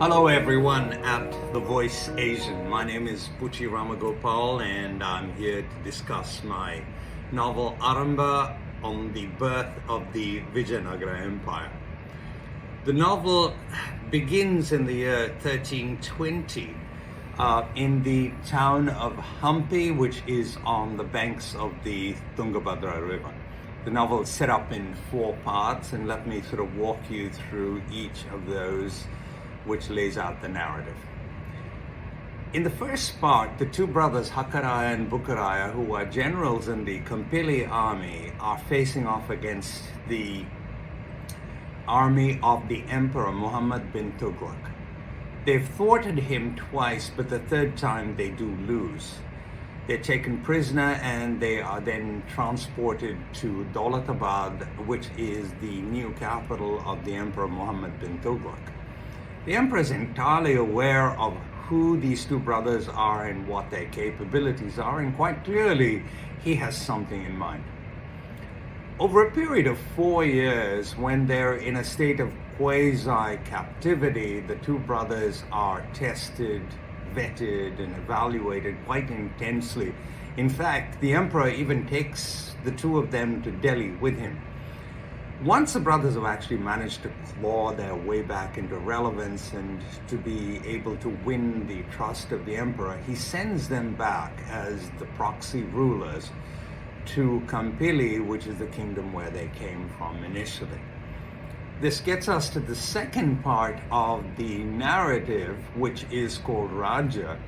Hello everyone at The Voice Asian. My name is BUCHI Ramagopal and I'm here to discuss my novel Arambha on the birth of the Vijayanagara Empire. The novel begins in the year 1320 in the town of Hampi, which is on the banks of the Tungabhadra River. The novel is set up in 4 parts, and let me sort of walk you through each of those, which lays out the narrative. In the first part, the 2 brothers Hakaraya and Bukaraya, who are generals in the Kompili army, are facing off against the army of the Emperor Muhammad bin Tughlaq. They've thwarted him twice, but the 3rd time they do lose. They're taken prisoner and they are then transported to Daulatabad, which is the new capital of the Emperor Muhammad bin Tughlaq. The emperor is entirely aware of who these 2 brothers are and what their capabilities are, and quite clearly he has something in mind. Over a period of 4 years, when they're in a state of quasi-captivity, the 2 brothers are tested, vetted, and evaluated quite intensely. In fact, the emperor even takes the 2 of them to Delhi with him. Once the brothers have actually managed to claw their way back into relevance and to be able to win the trust of the emperor, he sends them back as the proxy rulers to Kompili, which is the kingdom where they came from initially. This gets us to the second part of the narrative, which is called Raja.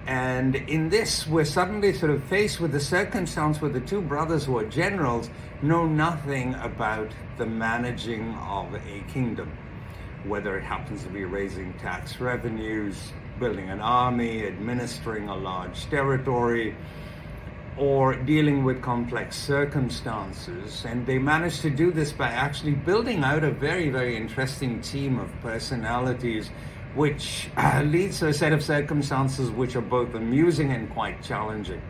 And in this, we're suddenly sort of faced with the circumstance where the 2 brothers who are generals know nothing about the managing of a kingdom, whether it happens to be raising tax revenues, building an army, administering a large territory, or dealing with complex circumstances. And they managed to do this by actually building out a very, very interesting team of personalities, which leads to a set of circumstances which are both amusing and quite challenging.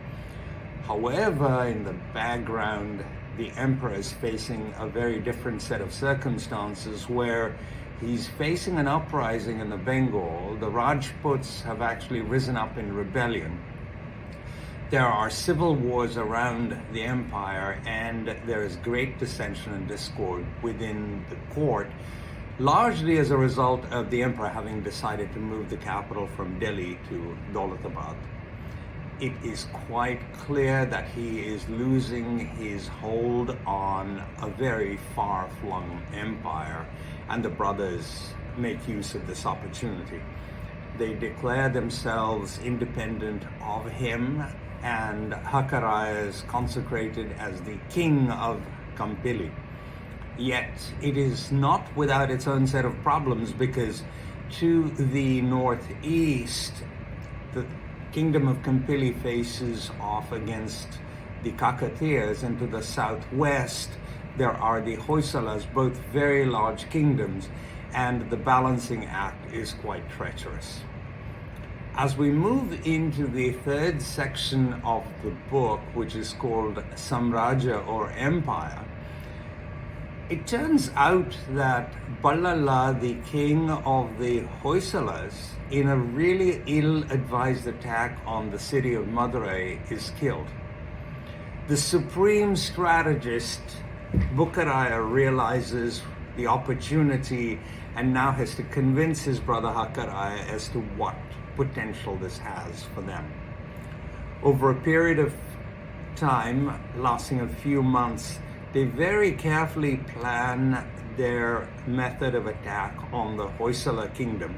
However, in the background, the emperor is facing a very different set of circumstances where he's facing an uprising in the Bengal. The Rajputs have actually risen up in rebellion. There are civil wars around the empire, and there is great dissension and discord within the court, largely as a result of the emperor having decided to move the capital from Delhi to Daulatabad. It is quite clear that he is losing his hold on a very far-flung empire, and the brothers make use of this opportunity. They declare themselves independent of him, and Hakaraya is consecrated as the king of Kompili. Yet it is not without its own set of problems, because to the northeast, the kingdom of Kompili faces off against the Kakatiyas, and to the southwest there are the Hoysalas, both very large kingdoms, and the balancing act is quite treacherous. As we move into the 3rd section of the book, which is called Samraja or Empire, it turns out that Ballala, the king of the Hoysalas, in a really ill-advised attack on the city of Madurai, is killed. The supreme strategist, Bukaraya, realizes the opportunity and now has to convince his brother Hakaraya as to what potential this has for them. Over a period of time, lasting a few months, they very carefully plan their method of attack on the Hoysala kingdom.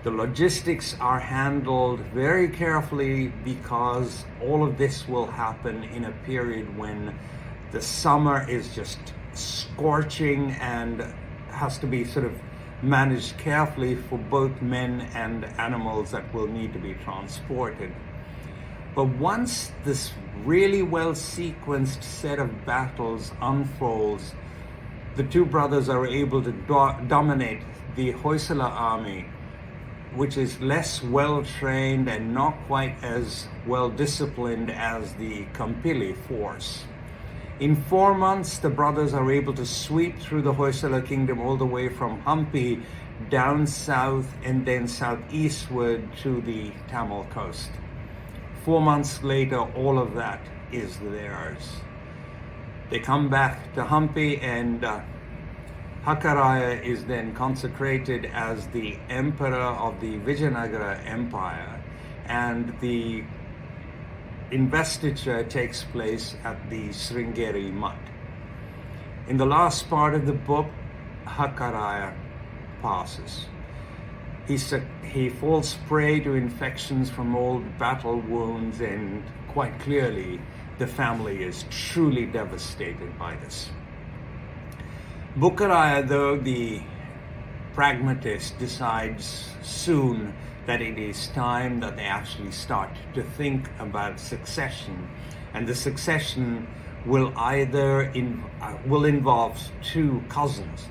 The logistics are handled very carefully because all of this will happen in a period when the summer is just scorching and has to be sort of managed carefully for both men and animals that will need to be transported. But once this really well sequenced set of battles unfolds, the 2 brothers are able to dominate the Hoysala army, which is less well trained and not quite as well disciplined as the Kompili force. In 4 months, the brothers are able to sweep through the Hoysala kingdom all the way from Hampi down south and then southeastward to the Tamil coast. 4 months later, all of that is theirs. They come back to Hampi, and Hakaraya is then consecrated as the emperor of the Vijayanagara Empire, and the investiture takes place at the Sringeri Mutt. In the last part of the book, Hakaraya passes. He falls prey to infections from old battle wounds, and quite clearly the family is truly devastated by this. Bukharaya, though the pragmatist, decides soon that it is time that they actually start to think about succession, and the succession will involve two cousins.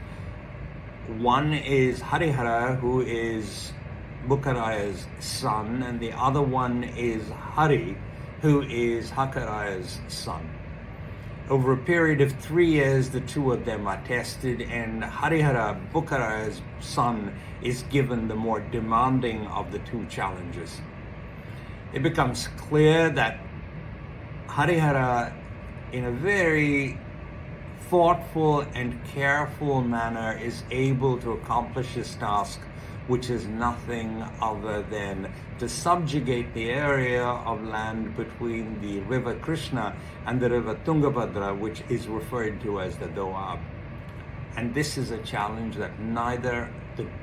One is Harihara, who is Bukharaya's son, and the other one is Hari, who is Hakaraya's son. Over a period of 3 years, the two of them are tested, and Harihara, Bukharaya's son, is given the more demanding of the two challenges. It becomes clear that Harihara, in a very thoughtful and careful manner, is able to accomplish his task, which is nothing other than to subjugate the area of land between the river Krishna and the river Tungabhadra, which is referred to as the Doab. And this is a challenge that neither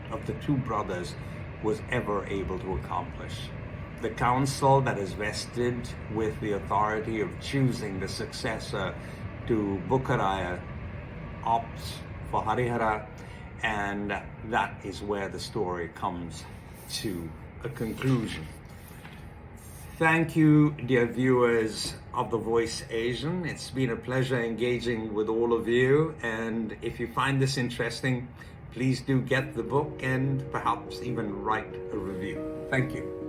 of the two brothers was ever able to accomplish. The council that is vested with the authority of choosing the successor to Bukharaya opts for Harihara, and that is where the story comes to a conclusion. Thank you, dear viewers of The Voice Asian. It's been a pleasure engaging with all of you, and if you find this interesting, please do get the book and perhaps even write a review. Thank you.